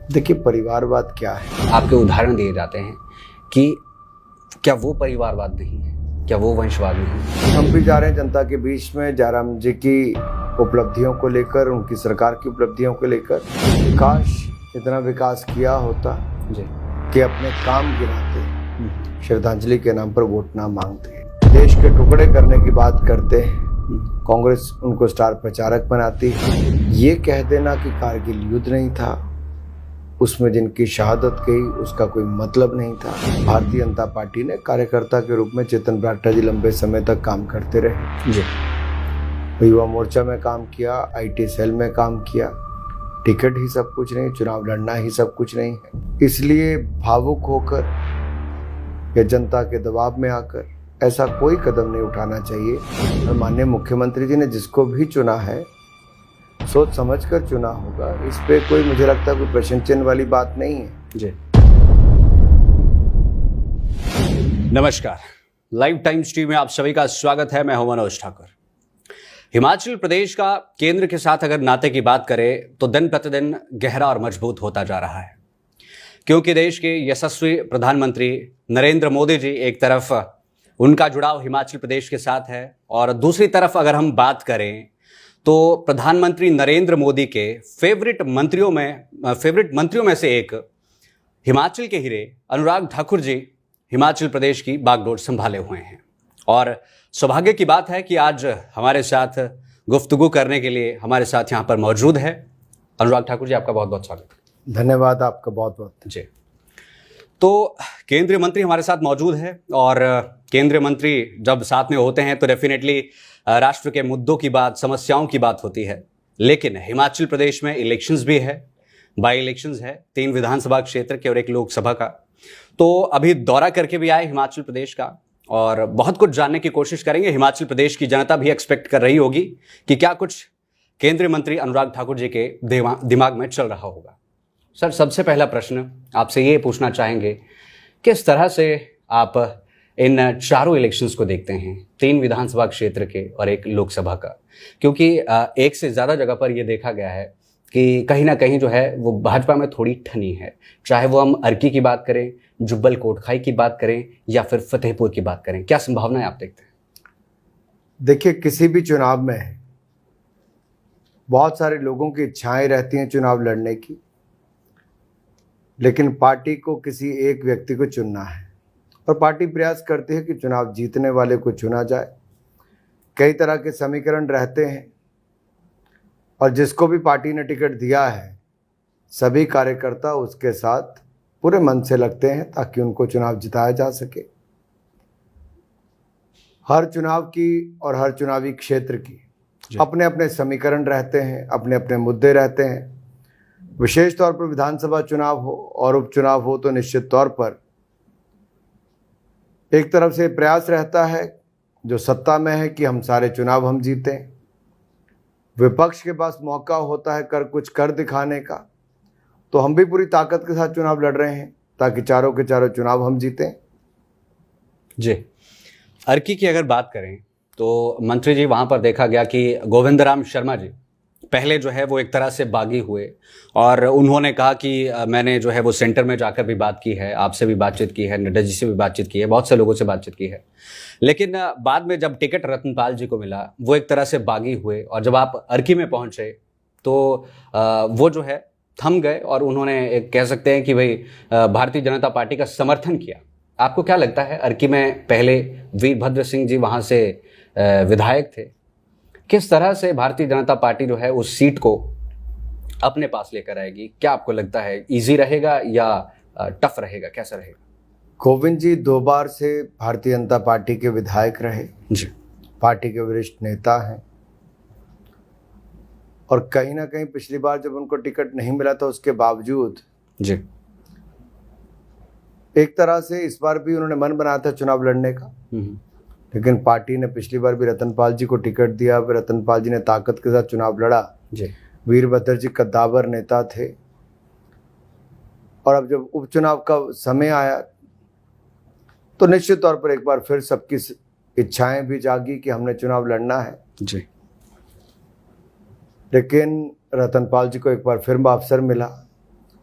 देखिए, परिवारवाद क्या है? आपके उदाहरण दिए जाते हैं कि क्या वो परिवारवाद नहीं है, क्या वो वंशवाद नहीं है? हम भी जा रहे हैं जनता के बीच में जयराम जी की उपलब्धियों को लेकर, उनकी सरकार की उपलब्धियों को लेकर। काश इतना विकास किया होता जी। कि अपने काम गिनाते, श्रद्धांजलि के नाम पर वोट ना मांगते, देश के टुकड़े करने की बात करते, कांग्रेस उनको स्टार प्रचारक बनाती। ये कह देना कि कारगिल युद्ध नहीं था, उसमें जिनकी शहादत गई उसका कोई मतलब नहीं था। भारतीय जनता पार्टी ने कार्यकर्ता के रूप में चेतन ब्राटा जी लंबे समय तक काम करते रहे जी। युवा मोर्चा में काम किया, आईटी सेल में काम किया। टिकट ही सब कुछ नहीं, चुनाव लड़ना ही सब कुछ नहीं है। इसलिए भावुक होकर या जनता के दबाव में आकर ऐसा कोई कदम नहीं उठाना चाहिए। और माननीय मुख्यमंत्री जी ने जिसको भी चुना है सोच समझकर चुना होगा। इस पे कोई, मुझे लगता है, कोई प्रश्न चिन्ह वाली बात नहीं है। जी। नमस्कार, लाइव टाइम स्ट्रीम में आप सभी का स्वागत है। मैं हूं मनोज ठाकुर। हिमाचल प्रदेश का केंद्र के साथ अगर नाते की बात करें तो दिन प्रतिदिन गहरा और मजबूत होता जा रहा है, क्योंकि देश के यशस्वी प्रधानमंत्री नरेंद्र मोदी जी एक तरफ उनका जुड़ाव हिमाचल प्रदेश के साथ है, और दूसरी तरफ अगर हम बात करें तो प्रधानमंत्री नरेंद्र मोदी के फेवरेट मंत्रियों में से एक हिमाचल के हीरे अनुराग ठाकुर जी हिमाचल प्रदेश की बागडोर संभाले हुए हैं। और सौभाग्य की बात है कि आज हमारे साथ गुफ्तगू करने के लिए हमारे साथ यहाँ पर मौजूद है अनुराग ठाकुर जी। आपका बहुत बहुत स्वागत है। धन्यवाद आपका बहुत बहुत। जी। तो केंद्रीय मंत्री हमारे साथ मौजूद है, और केंद्रीय मंत्री जब साथ में होते हैं तो डेफिनेटली राष्ट्र के मुद्दों की बात, समस्याओं की बात होती है। लेकिन हिमाचल प्रदेश में इलेक्शंस भी है, बाई इलेक्शंस है, 3 विधानसभा क्षेत्र के और 1 लोकसभा का। तो अभी दौरा करके भी आए हिमाचल प्रदेश का, और बहुत कुछ जानने की कोशिश करेंगे। हिमाचल प्रदेश की जनता भी एक्सपेक्ट कर रही होगी कि क्या कुछ केंद्रीय मंत्री अनुराग ठाकुर जी के दिमाग में चल रहा होगा। सर, सबसे पहला प्रश्न आपसे ये पूछना चाहेंगे, किस तरह से आप इन चारों इलेक्शंस को देखते हैं, 3 विधानसभा क्षेत्र के और 1 लोकसभा का? क्योंकि एक से ज़्यादा जगह पर यह देखा गया है कि कहीं ना कहीं जो है वो भाजपा में थोड़ी ठनी है, चाहे वो हम अर्की की बात करें, जुब्बल कोटखाई की बात करें या फिर फतेहपुर की बात करें। क्या संभावनाएं आप देखते हैं? देखिए, किसी भी चुनाव में बहुत सारे लोगों की इच्छाएं रहती हैं चुनाव लड़ने की, लेकिन पार्टी को किसी एक व्यक्ति को चुनना है और पार्टी प्रयास करती है कि चुनाव जीतने वाले को चुना जाए। कई तरह के समीकरण रहते हैं, और जिसको भी पार्टी ने टिकट दिया है सभी कार्यकर्ता उसके साथ पूरे मन से लगते हैं ताकि उनको चुनाव जिताया जा सके। हर चुनाव की और हर चुनावी क्षेत्र की अपने अपने समीकरण रहते हैं, अपने अपने मुद्दे रहते हैं। विशेष तौर पर विधानसभा चुनाव हो और उपचुनाव हो तो निश्चित तौर पर एक तरफ से प्रयास रहता है जो सत्ता में है कि हम सारे चुनाव हम जीतें। विपक्ष के पास मौका होता है कुछ कर दिखाने का, तो हम भी पूरी ताकत के साथ चुनाव लड़ रहे हैं ताकि चारों के चारों चुनाव हम जीतें। जी। अर्की की अगर बात करें तो मंत्री जी वहाँ पर देखा गया कि गोविंद राम शर्मा जी पहले जो है वो एक तरह से बागी हुए, और उन्होंने कहा कि मैंने जो है वो सेंटर में जाकर भी बात की है, आपसे भी बातचीत की है, नड्डा जी से भी बातचीत की है, बहुत से लोगों से बातचीत की है। लेकिन बाद में जब टिकट रतनपाल जी को मिला वो एक तरह से बागी हुए, और जब आप अर्की में पहुंचे तो वो जो है थम गए, और उन्होंने एक कह सकते हैं कि भाई भारतीय जनता पार्टी का समर्थन किया। आपको क्या लगता है, अर्की में पहले वीरभद्र सिंह जी वहाँ से विधायक थे, किस तरह से भारतीय जनता पार्टी जो है उस सीट को अपने पास लेकर आएगी? क्या आपको लगता है, इजी रहेगा या टफ रहेगा, कैसा रहेगा? गोविंद जी 2 बार से भारतीय जनता पार्टी के विधायक रहे जी। पार्टी के वरिष्ठ नेता हैं, और कहीं ना कहीं पिछली बार जब उनको टिकट नहीं मिला था उसके बावजूद जी एक तरह से इस बार भी उन्होंने मन बनाया था चुनाव लड़ने का। लेकिन पार्टी ने पिछली बार भी रतनपाल जी को टिकट दिया, फिर रतनपाल जी ने ताकत के साथ चुनाव लड़ा। जी। वीरभद्र जी कद्दावर नेता थे, और अब जब उपचुनाव का समय आया तो निश्चित तौर पर एक बार फिर सबकी इच्छाएं भी जागी कि हमने चुनाव लड़ना है। जी। लेकिन रतनपाल जी को एक बार फिर अवसर मिला,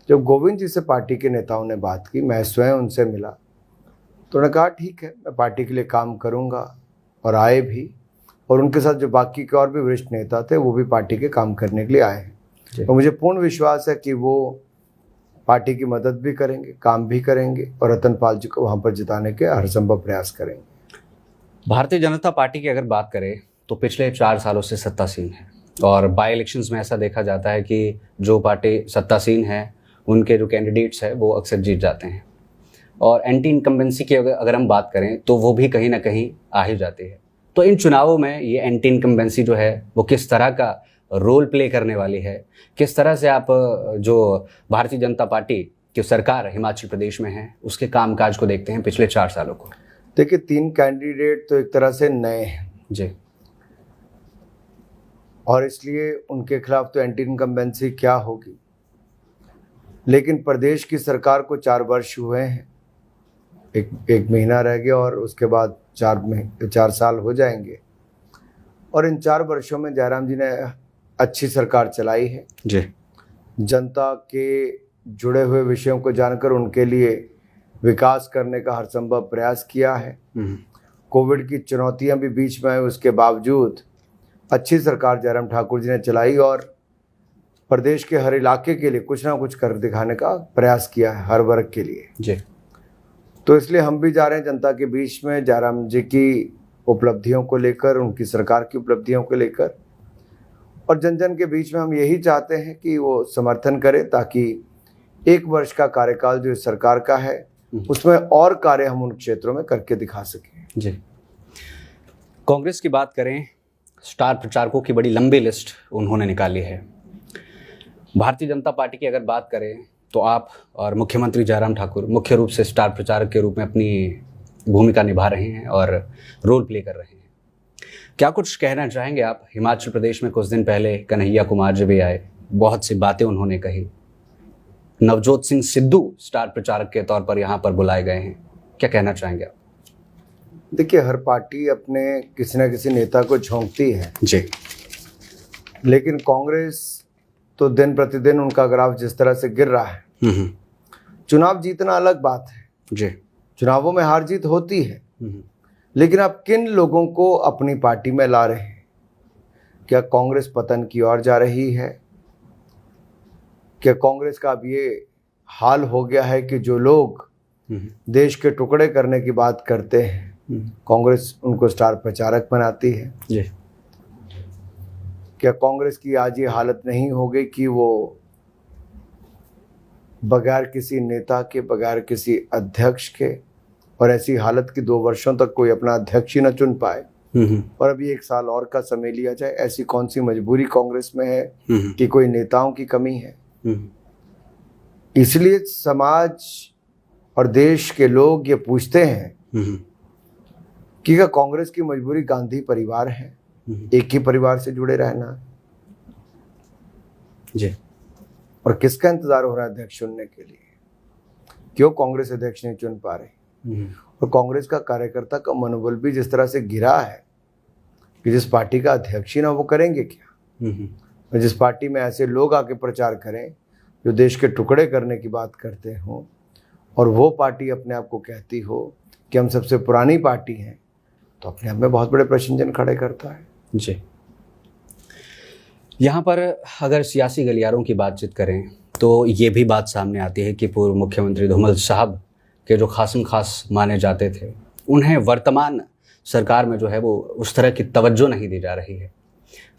जब गोविंद जी से पार्टी के नेताओं ने बात की, मैं स्वयं उनसे मिला, तो उन्होंने कहा ठीक है, मैं पार्टी के लिए काम करूंगा, और आए भी। और उनके साथ जो बाकी के और भी वरिष्ठ नेता थे वो भी पार्टी के काम करने के लिए आए हैं। और मुझे पूर्ण विश्वास है कि वो पार्टी की मदद भी करेंगे, काम भी करेंगे, और रतन पाल जी को वहाँ पर जिताने के हर संभव प्रयास करेंगे। भारतीय जनता पार्टी की अगर बात करें तो पिछले 4 सालों से सत्तासीन है, और बाई इलेक्शंस में ऐसा देखा जाता है कि जो पार्टी सत्तासीन है उनके जो कैंडिडेट्स हैं वो अक्सर जीत जाते हैं, और एंटी इनकम्बेंसी की अगर हम बात करें तो वो भी कहीं ना कहीं आ ही जाती है। तो इन चुनावों में ये एंटी इनकम्बेंसी जो है वो किस तरह का रोल प्ले करने वाली है, किस तरह से आप जो भारतीय जनता पार्टी की सरकार हिमाचल प्रदेश में है उसके कामकाज को देखते हैं पिछले 4 सालों को? देखिए, 3 कैंडिडेट तो एक तरह से नए हैं जी, और इसलिए उनके खिलाफ तो एंटी इनकम्बेंसी क्या होगी, लेकिन प्रदेश की सरकार को 4 वर्ष हुए हैं, एक महीना रह गया और उसके बाद 4 साल हो जाएंगे। और इन 4 वर्षों में जयराम जी ने अच्छी सरकार चलाई है जी, जनता के जुड़े हुए विषयों को जानकर उनके लिए विकास करने का हर संभव प्रयास किया है। कोविड की चुनौतियां भी बीच में आई, उसके बावजूद अच्छी सरकार जयराम ठाकुर जी ने चलाई और प्रदेश के हर इलाके के लिए कुछ ना कुछ कर दिखाने का प्रयास किया है, हर वर्ग के लिए जी। तो इसलिए हम भी जा रहे हैं जनता के बीच में जयराम जी की उपलब्धियों को लेकर, उनकी सरकार की उपलब्धियों को लेकर, और जन जन के बीच में हम यही चाहते हैं कि वो समर्थन करें ताकि 1 वर्ष का कार्यकाल जो इस सरकार का है उसमें और कार्य हम उन क्षेत्रों में करके दिखा सकें। जी, कांग्रेस की बात करें, स्टार प्रचारकों की बड़ी लंबी लिस्ट उन्होंने निकाली है। भारतीय जनता पार्टी की अगर बात करें तो आप और मुख्यमंत्री जयराम ठाकुर मुख्य रूप से स्टार प्रचारक के रूप में अपनी भूमिका निभा रहे हैं और रोल प्ले कर रहे हैं। क्या कुछ कहना चाहेंगे आप? हिमाचल प्रदेश में कुछ दिन पहले कन्हैया कुमार जी भी आए, बहुत सी बातें उन्होंने कही। नवजोत सिंह सिद्धू स्टार प्रचारक के तौर पर यहाँ पर बुलाए गए हैं, क्या कहना चाहेंगे आप? देखिए, हर पार्टी अपने किसी न किसी नेता को झोंकती है जी, लेकिन कांग्रेस तो दिन प्रतिदिन उनका ग्राफ जिस तरह से गिर रहा है, चुनाव जीतना अलग बात है जी, चुनावों में हार जीत होती है, लेकिन आप किन लोगों को अपनी पार्टी में ला रहे हैं? क्या कांग्रेस पतन की ओर जा रही है? क्या कांग्रेस का अब ये हाल हो गया है कि जो लोग देश के टुकड़े करने की बात करते हैं कांग्रेस उनको स्टार प्रचारक बनाती है? जी, क्या कांग्रेस की आज ये हालत नहीं हो गई कि वो बगैर किसी नेता के, बगैर किसी अध्यक्ष के, और ऐसी हालत की 2 वर्षों तक कोई अपना अध्यक्ष ही न चुन पाए, और अभी 1 साल और का समय लिया जाए? ऐसी कौन सी मजबूरी कांग्रेस में है कि कोई नेताओं की कमी है? इसलिए समाज और देश के लोग ये पूछते हैं कि क्या कांग्रेस की मजबूरी गांधी परिवार है, एक ही परिवार से जुड़े रहना जी, और किसका इंतजार हो रहा है अध्यक्ष चुनने के लिए? क्यों कांग्रेस अध्यक्ष नहीं चुन पा रही? और कांग्रेस का कार्यकर्ता का मनोबल भी जिस तरह से गिरा है कि जिस पार्टी का अध्यक्ष ही ना, वो करेंगे क्या? और जिस पार्टी में ऐसे लोग आके प्रचार करें जो देश के टुकड़े करने की बात करते हो, और वो पार्टी अपने आप को कहती हो कि हम सबसे पुरानी पार्टी हैं, तो अपने आप में बहुत बड़े प्रश्न चिन्ह खड़े करता है। जी, यहाँ पर अगर सियासी गलियारों की बातचीत करें तो ये भी बात सामने आती है कि पूर्व मुख्यमंत्री धूमल साहब के जो खासम खास माने जाते थे, उन्हें वर्तमान सरकार में जो है वो उस तरह की तवज्जो नहीं दी जा रही है।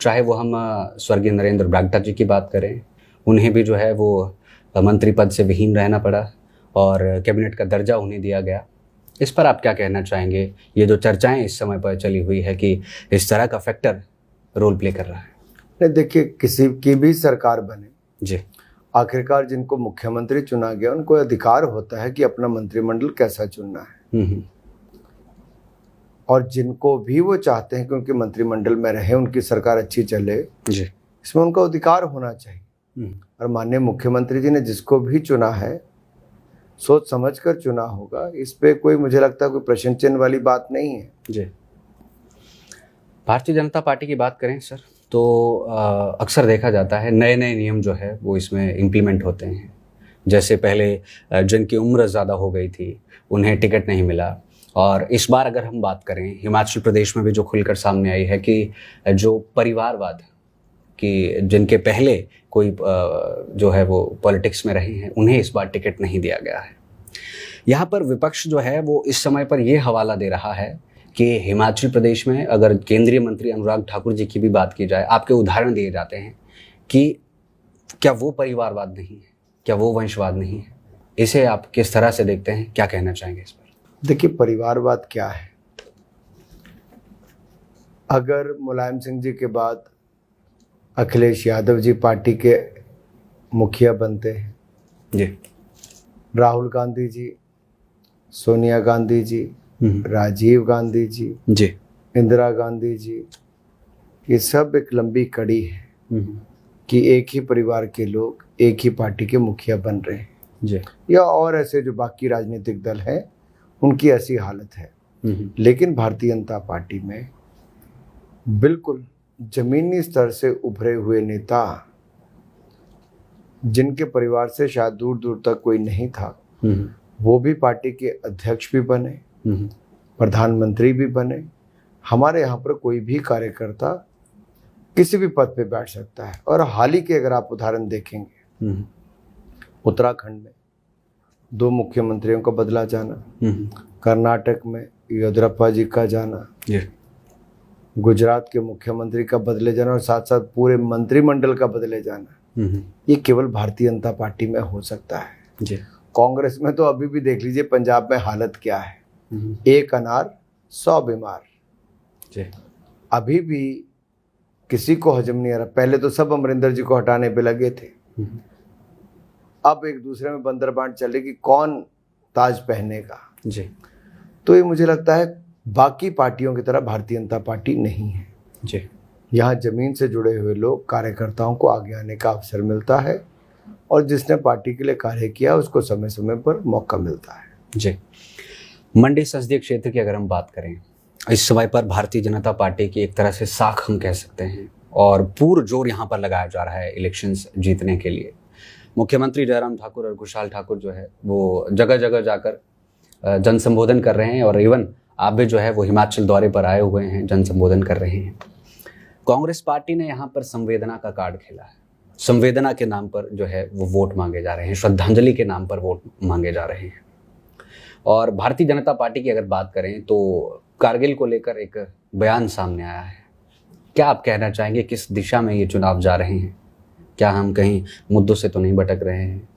चाहे वो हम स्वर्गीय नरेंद्र बरागटा जी की बात करें, उन्हें भी जो है वो मंत्री पद से विहीन रहना पड़ा और कैबिनेट का दर्जा उन्हें दिया गया। इस पर आप क्या कहना चाहेंगे? ये जो चर्चाएं इस समय पर चली हुई है कि इस तरह का फैक्टर रोल प्ले कर रहा है। नहीं, देखिए, किसी की भी सरकार बने जी, आखिरकार जिनको मुख्यमंत्री चुना गया उनको अधिकार होता है कि अपना मंत्रिमंडल कैसा चुनना है, और जिनको भी वो चाहते हैं कि उनके मंत्रिमंडल में रहे, उनकी सरकार अच्छी चले जी, इसमें उनका अधिकार होना चाहिए। और माननीय मुख्यमंत्री जी ने जिसको भी चुना है सोच समझ कर चुना होगा, इस पे कोई, मुझे लगता है, कोई प्रश्न चिन्ह वाली बात नहीं है। जी, भारतीय जनता पार्टी की बात करें सर तो अक्सर देखा जाता है नए नए नियम जो है वो इसमें इम्प्लीमेंट होते हैं, जैसे पहले जिनकी उम्र ज़्यादा हो गई थी उन्हें टिकट नहीं मिला। और इस बार अगर हम बात करें, हिमाचल प्रदेश में भी जो खुलकर सामने आई है कि जो परिवारवाद कि जिनके पहले कोई जो है वो पॉलिटिक्स में रहे हैं, उन्हें इस बार टिकट नहीं दिया गया है। यहाँ पर विपक्ष जो है वो इस समय पर ये हवाला दे रहा है कि हिमाचल प्रदेश में अगर केंद्रीय मंत्री अनुराग ठाकुर जी की भी बात की जाए, आपके उदाहरण दिए जाते हैं कि क्या वो परिवारवाद नहीं है, क्या वो वंशवाद नहीं है? इसे आप किस तरह से देखते हैं, क्या कहना चाहेंगे इस पर? देखिए, परिवारवाद क्या है? अगर मुलायम सिंह जी के बाद अखिलेश यादव जी पार्टी के मुखिया बनते हैं, जी, राहुल गांधी जी, सोनिया गांधी जी, राजीव गांधी जी, इंदिरा गांधी जी, ये सब एक लंबी कड़ी है कि एक ही परिवार के लोग एक ही पार्टी के मुखिया बन रहे हैं जी, या और ऐसे जो बाकी राजनीतिक दल हैं उनकी ऐसी हालत है। लेकिन भारतीय जनता पार्टी में बिल्कुल जमीनी स्तर से उभरे हुए नेता, जिनके परिवार से शायद दूर दूर तक कोई नहीं था, वो भी पार्टी के अध्यक्ष भी बने, प्रधानमंत्री भी बने। हमारे यहाँ पर कोई भी कार्यकर्ता किसी भी पद पे बैठ सकता है। और हाल ही के अगर आप उदाहरण देखेंगे, उत्तराखंड में 2 मुख्यमंत्रियों का बदला जाना, कर्नाटक में येदियुरप्पा जी का जाना, गुजरात के मुख्यमंत्री का बदले जाना और साथ साथ पूरे मंत्रिमंडल का बदले जाना, ये केवल भारतीय जनता पार्टी में हो सकता है। कांग्रेस में तो अभी भी देख लीजिए पंजाब में हालत क्या है, 1 अनार 100 बीमार। अभी भी किसी को हजम नहीं आ रहा। पहले तो सब अमरिंदर जी को हटाने पे लगे थे, अब एक दूसरे में बंदर बांट चले कि कौन ताज पहनेगा। तो ये मुझे लगता है बाकी पार्टियों की तरह भारतीय जनता पार्टी नहीं है। यहाँ जमीन से जुड़े हुए लोग, कार्यकर्ताओं को आगे आने का अवसर मिलता है और जिसने पार्टी के लिए कार्य किया उसको समय समय पर मौका मिलता है। मंडी संसदीय क्षेत्र की अगर हम बात करें, इस समय पर भारतीय जनता पार्टी की एक तरह से साख हम कह सकते हैं और पूर्ण जोर यहाँ पर लगाया जा रहा है इलेक्शंस जीतने के लिए। मुख्यमंत्री जयराम ठाकुर और खुशहाल ठाकुर जो है वो जगह जगह जाकर जन संबोधन कर रहे हैं और इवन आप भी जो है वो हिमाचल दौरे पर आए हुए हैं, जन संबोधन कर रहे हैं। कांग्रेस पार्टी ने यहाँ पर संवेदना का कार्ड खेला है। संवेदना के नाम पर जो है वो वोट मांगे जा रहे हैं, श्रद्धांजलि के नाम पर वोट मांगे जा रहे हैं। और भारतीय जनता पार्टी की अगर बात करें तो कारगिल को लेकर एक बयान सामने आया है। क्या आप कहना चाहेंगे किस दिशा में ये चुनाव जा रहे हैं? क्या हम कहीं मुद्दों से तो नहीं भटक रहे हैं?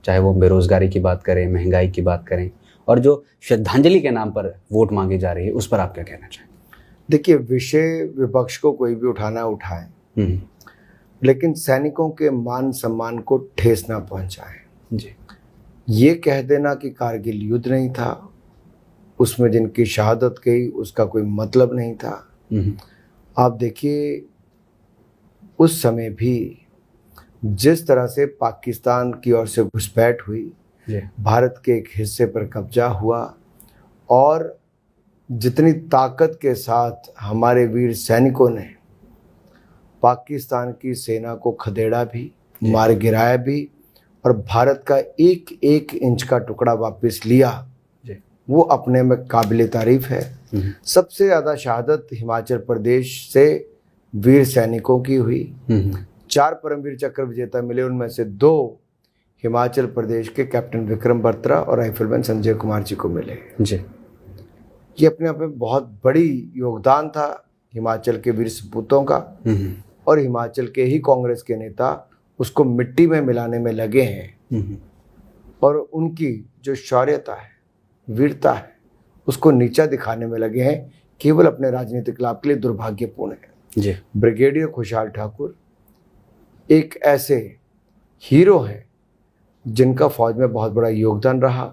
चाहे वो बेरोजगारी की बात करें, महंगाई की बात करें, और जो श्रद्धांजलि के नाम पर वोट मांगी जा रही है उस पर आप क्या कहना चाहेंगे? देखिए, विषय विपक्ष को कोई भी उठाना उठाए, लेकिन सैनिकों के मान सम्मान को ठेस ना पहुंचाए। ये कह देना कि कारगिल युद्ध नहीं था, उसमें जिनकी शहादत गई उसका कोई मतलब नहीं था। आप देखिए, उस समय भी जिस तरह से पाकिस्तान की ओर से घुसपैठ हुई, भारत के एक हिस्से पर कब्जा हुआ और जितनी ताकत के साथ हमारे वीर सैनिकों ने पाकिस्तान की सेना को खदेड़ा भी, मार गिराया भी और भारत का एक एक इंच का टुकड़ा वापस लिया, वो अपने में काबिल तारीफ है। सबसे ज़्यादा शहादत हिमाचल प्रदेश से वीर सैनिकों की हुई। 4 परमवीर चक्र विजेता मिले, उनमें से 2 हिमाचल प्रदेश के कैप्टन विक्रम बत्रा और राइफलमैन संजय कुमार जी को मिले। ये अपने आप में बहुत बड़ी योगदान था हिमाचल के वीर सपूतों का और हिमाचल के ही कांग्रेस के नेता उसको मिट्टी में मिलाने में लगे हैं और उनकी जो शौर्यता है, वीरता है, उसको नीचा दिखाने में लगे हैं, केवल अपने राजनीतिक लाभ के लिए। दुर्भाग्यपूर्ण है। ब्रिगेडियर खुशहाल ठाकुर एक ऐसे हीरो हैं जिनका फौज में बहुत बड़ा योगदान रहा।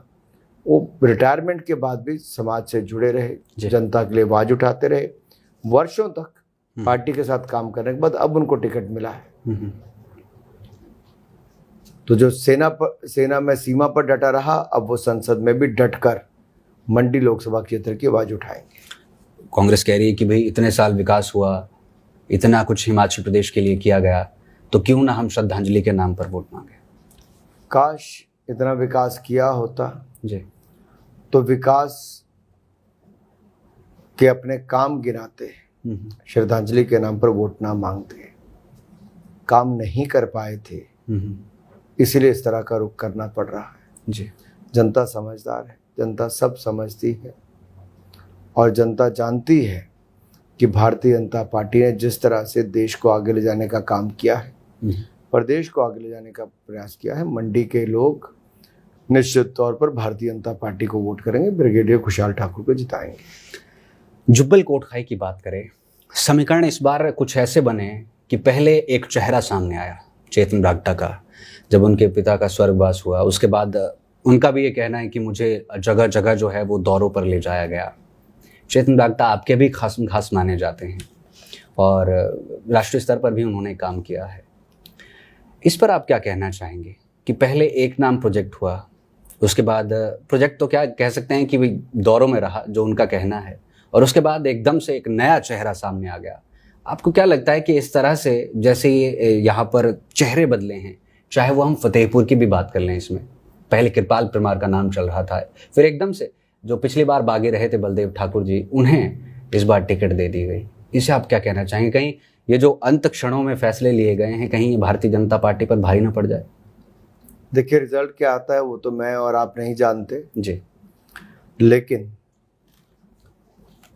वो रिटायरमेंट के बाद भी समाज से जुड़े रहे, जनता के लिए आवाज उठाते रहे, वर्षों तक पार्टी के साथ काम करने के बाद अब उनको टिकट मिला है। तो जो सेना में सीमा पर डटा रहा, अब वो संसद में भी डटकर मंडी लोकसभा क्षेत्र की आवाज उठाएंगे। कांग्रेस कह रही है कि भाई इतने साल विकास हुआ, इतना कुछ हिमाचल प्रदेश के लिए किया गया, तो क्यों ना हम श्रद्धांजलि के नाम पर वोट मांगे। काश इतना विकास किया होता जी। तो विकास के अपने काम गिनाते, श्रद्धांजलि के नाम पर वोट ना मांगते। काम नहीं कर पाए थे, इसीलिए इस तरह का रुख करना पड़ रहा है। जी। जनता समझदार है, जनता सब समझती है और जनता जानती है कि भारतीय जनता पार्टी ने जिस तरह से देश को आगे ले जाने का काम किया है, प्रदेश को आगे ले जाने का प्रयास किया है, मंडी के लोग निश्चित तौर पर भारतीय जनता पार्टी को वोट करेंगे, ब्रिगेडियर खुशहाल ठाकुर को जिताएंगे। जुब्बल कोटखाई की बात करें, समीकरण इस बार कुछ ऐसे बने कि पहले एक चेहरा सामने आया चेतन ब्रागटा का, जब उनके पिता का स्वर्गवास हुआ उसके बाद उनका भी ये कहना है कि मुझे जगह जगह जो है वो दौरों पर ले जाया गया। चेतन ब्रागटा आपके भी खास माने जाते हैं और राष्ट्रीय स्तर पर भी उन्होंने काम किया है। इस पर आप क्या कहना चाहेंगे कि पहले एक नाम प्रोजेक्ट हुआ, उसके बाद प्रोजेक्ट तो क्या कह सकते हैं कि भाई दौरों में रहा जो उनका कहना है, और उसके बाद एकदम से एक नया चेहरा सामने आ गया। आपको क्या लगता है कि इस तरह से जैसे ये यहाँ पर चेहरे बदले हैं, चाहे वो हम फतेहपुर की भी बात कर लें, इसमें पहले कृपाल परमार का नाम चल रहा था, फिर एकदम से जो पिछली बार बागी रहे थे बलदेव ठाकुर जी, उन्हें इस बार टिकट दे दी गई। इसे आप क्या कहना चाहेंगे? कहीं ये जो अंत क्षणों में फैसले लिए गए हैं, कहीं ये भारतीय जनता पार्टी पर भारी न पड़ जाए? देखिए, रिजल्ट क्या आता है वो तो मैं और आप नहीं जानते जी, लेकिन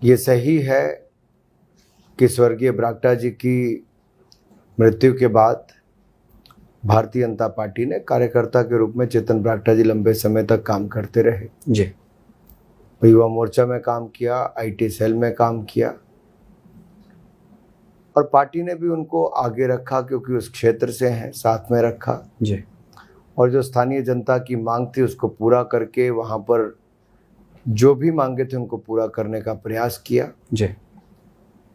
ये सही है कि स्वर्गीय ब्रागटा जी की मृत्यु के बाद भारतीय जनता पार्टी ने कार्यकर्ता के रूप में चेतन ब्रागटा जी लंबे समय तक काम करते रहे। जी, युवा मोर्चा में काम किया, आईटी सेल में काम किया और पार्टी ने भी उनको आगे रखा क्योंकि उस क्षेत्र से हैं, साथ में रखा। जी, और जो स्थानीय जनता की मांग थी उसको पूरा करके वहाँ पर जो भी मांगे थे उनको पूरा करने का प्रयास किया। जी,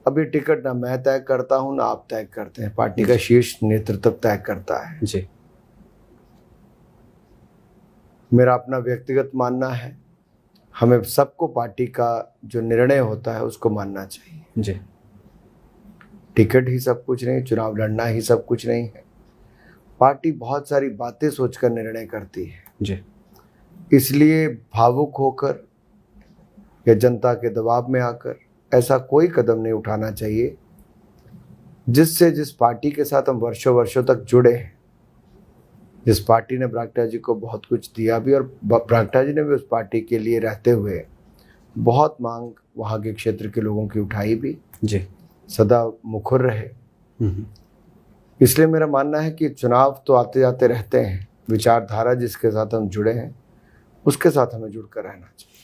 अभी टिकट ना मैं तय करता हूँ ना आप तय करते हैं, पार्टी का शीर्ष नेतृत्व तय करता है। जी, मेरा अपना व्यक्तिगत मानना है, हमें सबको पार्टी का जो निर्णय होता है उसको मानना चाहिए। जी, टिकट ही सब कुछ नहीं, चुनाव लड़ना ही सब कुछ नहीं है। पार्टी बहुत सारी बातें सोचकर निर्णय करती है। जी, इसलिए भावुक होकर या जनता के दबाव में आकर ऐसा कोई कदम नहीं उठाना चाहिए जिससे जिस पार्टी के साथ हम वर्षों वर्षों तक जुड़े हैं, जिस पार्टी ने ब्रागटा जी को बहुत कुछ दिया भी और ब्रागटा जी ने भी उस पार्टी के लिए रहते हुए बहुत मांग वहाँ के क्षेत्र के लोगों की उठाई भी, जी, सदा मुखर रहे। इसलिए मेरा मानना है कि चुनाव तो आते जाते रहते हैं, विचारधारा जिसके साथ हम जुड़े हैं उसके साथ हमें जुड़कर रहना चाहिए।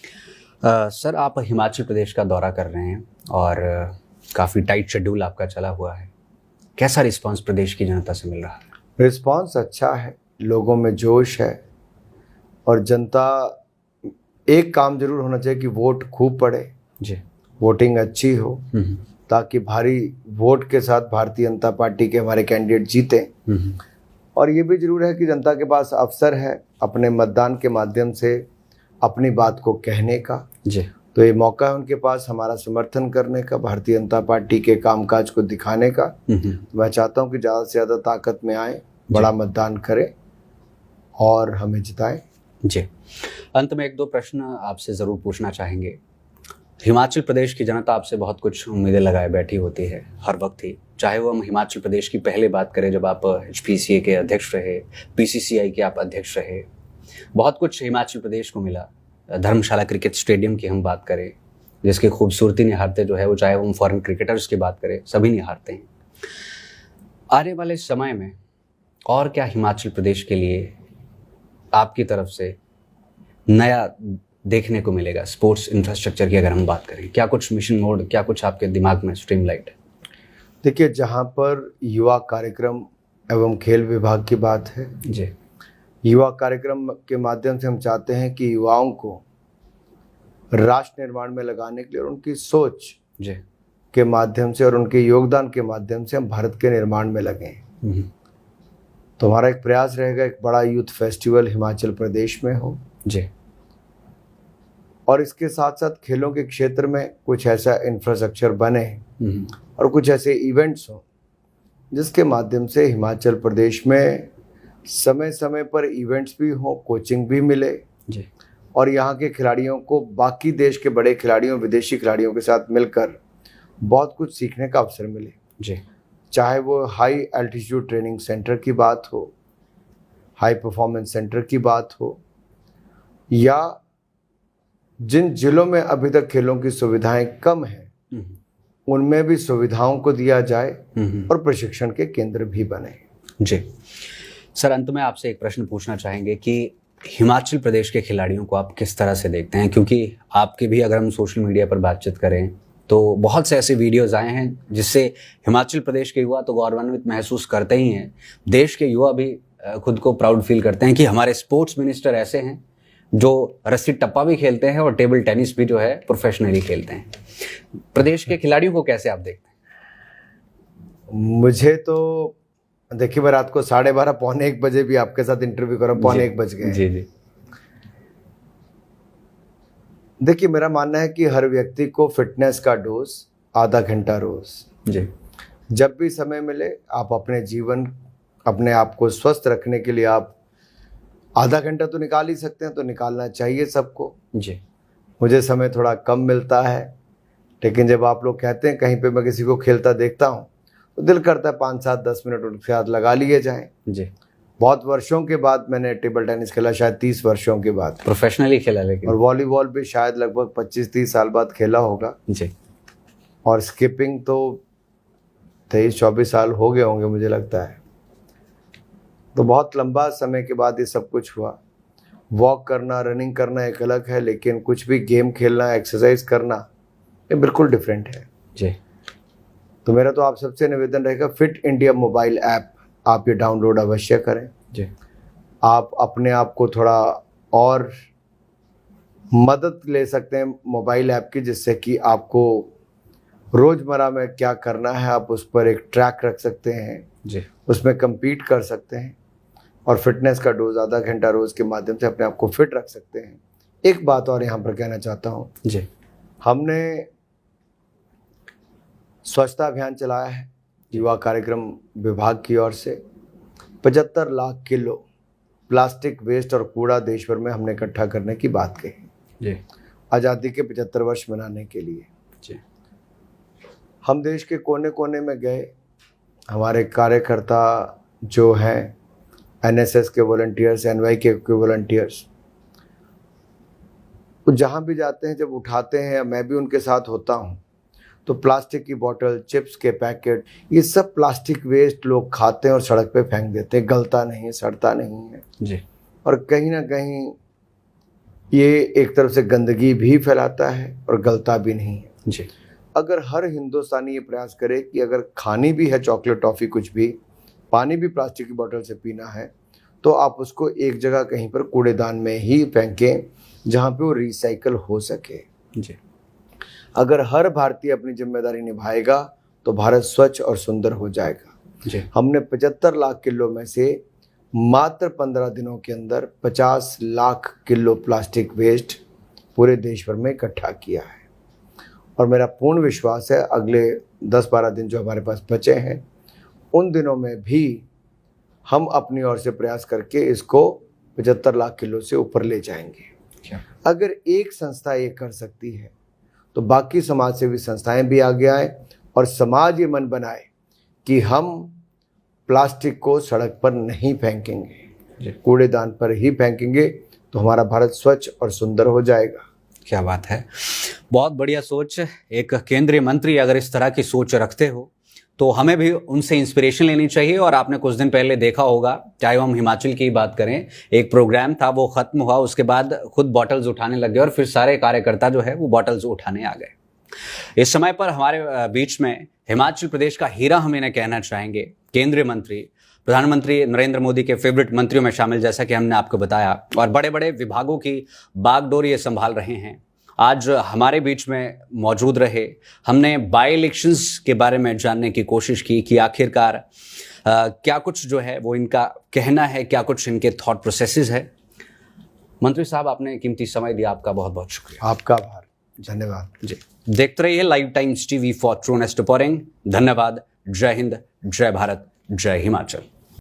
सर, आप हिमाचल प्रदेश का दौरा कर रहे हैं और काफ़ी टाइट शेड्यूल आपका चला हुआ है, कैसा रिस्पांस प्रदेश की जनता से मिल रहा है? रिस्पांस अच्छा है, लोगों में जोश है और जनता, एक काम जरूर होना चाहिए कि वोट खूब पड़े, जी, वोटिंग अच्छी हो ताकि भारी वोट के साथ भारतीय जनता पार्टी के हमारे कैंडिडेट जीते। और ये भी जरूर है कि जनता के पास अवसर है अपने मतदान के माध्यम से अपनी बात को कहने का। जी, तो ये मौका है उनके पास हमारा समर्थन करने का, भारतीय जनता पार्टी के कामकाज को दिखाने का। मैं चाहता हूँ कि ज़्यादा से ज़्यादा ताकत में आए, बड़ा मतदान करें और हमें जिताएं। जी, अंत में एक दो प्रश्न आपसे ज़रूर पूछना चाहेंगे। हिमाचल प्रदेश की जनता आपसे बहुत कुछ उम्मीदें लगाए बैठी होती है हर वक्त ही, चाहे वो हम हिमाचल प्रदेश की पहले बात करें जब आप HPCA के अध्यक्ष रहे, PCCI के आप अध्यक्ष रहे, बहुत कुछ हिमाचल प्रदेश को मिला। धर्मशाला क्रिकेट स्टेडियम की हम बात करें जिसकी खूबसूरती निहारते जो है वो, चाहे वो हम फॉरेन क्रिकेटर्स की बात करें, सभी निहारते हैं। आने वाले समय में और क्या हिमाचल प्रदेश के लिए आपकी तरफ से नया देखने को मिलेगा? स्पोर्ट्स इंफ्रास्ट्रक्चर की अगर हम बात करें, क्या कुछ मिशन मोड, क्या कुछ आपके दिमाग में स्ट्रीमलाइट है? देखिए, जहाँ पर युवा कार्यक्रम एवं खेल विभाग की बात है, जी, युवा कार्यक्रम के माध्यम से हम चाहते हैं कि युवाओं को राष्ट्र निर्माण में लगाने के लिए और उनकी सोच जी, के माध्यम से और उनके योगदान के माध्यम से हम भारत के निर्माण में लगें। तो हमारा एक प्रयास रहेगा एक बड़ा यूथ फेस्टिवल हिमाचल प्रदेश में हो जी, और इसके साथ साथ खेलों के क्षेत्र में कुछ ऐसा इंफ्रास्ट्रक्चर बने और कुछ ऐसे इवेंट्स हों जिसके माध्यम से हिमाचल प्रदेश में समय समय पर इवेंट्स भी हो, कोचिंग भी मिले जी और यहाँ के खिलाड़ियों को बाकी देश के बड़े खिलाड़ियों, विदेशी खिलाड़ियों के साथ मिलकर बहुत कुछ सीखने का अवसर मिले। जी चाहे वो हाई एल्टीट्यूड ट्रेनिंग सेंटर की बात हो, हाई परफॉर्मेंस सेंटर की बात हो, या जिन जिलों में अभी तक खेलों की सुविधाएं कम हैं उनमें भी सुविधाओं को दिया जाए और प्रशिक्षण के केंद्र भी बने। जी सर, अंत में आपसे एक प्रश्न पूछना चाहेंगे कि हिमाचल प्रदेश के खिलाड़ियों को आप किस तरह से देखते हैं, क्योंकि आपके भी अगर हम सोशल मीडिया पर बातचीत करें तो बहुत से ऐसे वीडियोस आए हैं जिससे हिमाचल प्रदेश के युवा तो गौरवान्वित महसूस करते ही हैं, देश के युवा भी खुद को प्राउड फील करते हैं कि हमारे स्पोर्ट्स मिनिस्टर ऐसे हैं जो रस्सी टप्पा भी खेलते हैं और टेबल टेनिस भी जो है प्रोफेशनली खेलते हैं। प्रदेश के खिलाड़ियों को कैसे आप देखते हैं? मुझे तो देखिए, मैं रात को 12:30 पौने 1 बजे भी आपके साथ इंटरव्यू कर रहा हूँ, पौने 1 बज गए। जी जी देखिए, मेरा मानना है कि हर व्यक्ति को फिटनेस का डोज आधा घंटा रोज, जी जब भी समय मिले आप अपने आप को स्वस्थ रखने के लिए आप आधा घंटा तो निकाल ही सकते हैं, तो निकालना चाहिए सबको। जी मुझे समय थोड़ा कम मिलता है, लेकिन जब आप लोग कहते हैं कहीं पे मैं किसी को खेलता देखता हूँ तो दिल करता है 5-7-10 मिनट उनके साथ लगा लिए जाएं। जी बहुत वर्षों के बाद मैंने टेबल टेनिस खेला, शायद 30 वर्षों के बाद, प्रोफेशनली खेला लेकिन, और वॉलीबॉल भी शायद लगभग 25-30 साल बाद खेला होगा। जी और स्किपिंग तो 23-24 साल हो गए होंगे मुझे लगता है। तो बहुत लंबा समय के बाद ये सब कुछ हुआ। वॉक करना, रनिंग करना एक अलग है, लेकिन कुछ भी गेम खेलना, एक्सरसाइज करना, ये बिल्कुल डिफरेंट है। जी तो मेरा तो आप सबसे निवेदन रहेगा, फिट इंडिया मोबाइल ऐप आप ये डाउनलोड अवश्य करें। जी आप अपने आप को थोड़ा और मदद ले सकते हैं मोबाइल ऐप की, जिससे कि आपको रोज़मर्रा में क्या करना है आप उस पर एक ट्रैक रख सकते हैं, जी उसमें compete कर सकते हैं और फिटनेस का डोज आधा घंटा रोज़ के माध्यम से अपने आप को फिट रख सकते हैं। एक बात और यहाँ पर कहना चाहता हूँ, जी हमने स्वच्छता अभियान चलाया है युवा कार्यक्रम विभाग की ओर से। 75 लाख किलो प्लास्टिक वेस्ट और कूड़ा देश भर में हमने इकट्ठा करने की बात कही, जी आज़ादी के 75 वर्ष मनाने के लिए। जी हम देश के कोने कोने में गए, हमारे कार्यकर्ता जो हैं NSS के वॉलंटियर्स, NY के वॉलंटियर्स, जहाँ भी जाते हैं जब उठाते हैं, मैं भी उनके साथ होता हूँ, तो प्लास्टिक की बोतल, चिप्स के पैकेट, ये सब प्लास्टिक वेस्ट लोग खाते हैं और सड़क पे फेंक देते हैं। गलता नहीं है, सड़ता नहीं है जी और कहीं ना कहीं ये एक तरफ से गंदगी भी फैलाता है और गलता भी नहीं है। जी अगर हर हिंदुस्तानी ये प्रयास करे कि अगर खानी भी है चॉकलेट, टॉफ़ी, कुछ भी, पानी भी प्लास्टिक की बोतल से पीना है, तो आप उसको एक जगह कहीं पर कूड़ेदान में ही फेंकें जहाँ पे वो रिसाइकल हो सके। जी अगर हर भारतीय अपनी जिम्मेदारी निभाएगा तो भारत स्वच्छ और सुंदर हो जाएगा। जी हमने 75 लाख किलो में से मात्र 15 दिनों के अंदर 50 लाख किलो प्लास्टिक वेस्ट पूरे देश भर में इकट्ठा किया है और मेरा पूर्ण विश्वास है अगले 10-12 दिन जो हमारे पास बचे हैं, उन दिनों में भी हम अपनी ओर से प्रयास करके इसको 75 लाख किलो से ऊपर ले जाएंगे। अगर एक संस्था ये कर सकती है तो बाकी समाज सेवी संस्थाएं भी आगे आए और समाज ये मन बनाए कि हम प्लास्टिक को सड़क पर नहीं फेंकेंगे, कूड़ेदान पर ही फेंकेंगे, तो हमारा भारत स्वच्छ और सुंदर हो जाएगा। क्या बात है, बहुत बढ़िया सोच। एक केंद्रीय मंत्री अगर इस तरह की सोच रखते हो तो हमें भी उनसे इंस्पिरेशन लेनी चाहिए। और आपने कुछ दिन पहले देखा होगा, चाहे हम हिमाचल की बात करें, एक प्रोग्राम था, वो खत्म हुआ, उसके बाद खुद बॉटल्स उठाने लग गए और फिर सारे कार्यकर्ता जो है वो बॉटल्स उठाने आ गए। इस समय पर हमारे बीच में हिमाचल प्रदेश का हीरा हम इन्हें कहना चाहेंगे, केंद्रीय मंत्री, प्रधानमंत्री नरेंद्र मोदी के फेवरेट मंत्रियों में शामिल, जैसा कि हमने आपको बताया, और बड़े बड़े विभागों की बागडोर ये संभाल रहे हैं। आज हमारे बीच में मौजूद रहे, हमने बाई इलेक्शंस के बारे में जानने की कोशिश की कि आखिरकार क्या कुछ जो है वो इनका कहना है, क्या कुछ इनके थॉट प्रोसेसेस है। मंत्री साहब, आपने कीमती समय दिया, आपका बहुत बहुत शुक्रिया। आपका आभार, धन्यवाद जी। देखते रहिए live Times TV for truest reporting. धन्यवाद। जय हिंद, जय भारत, जय हिमाचल।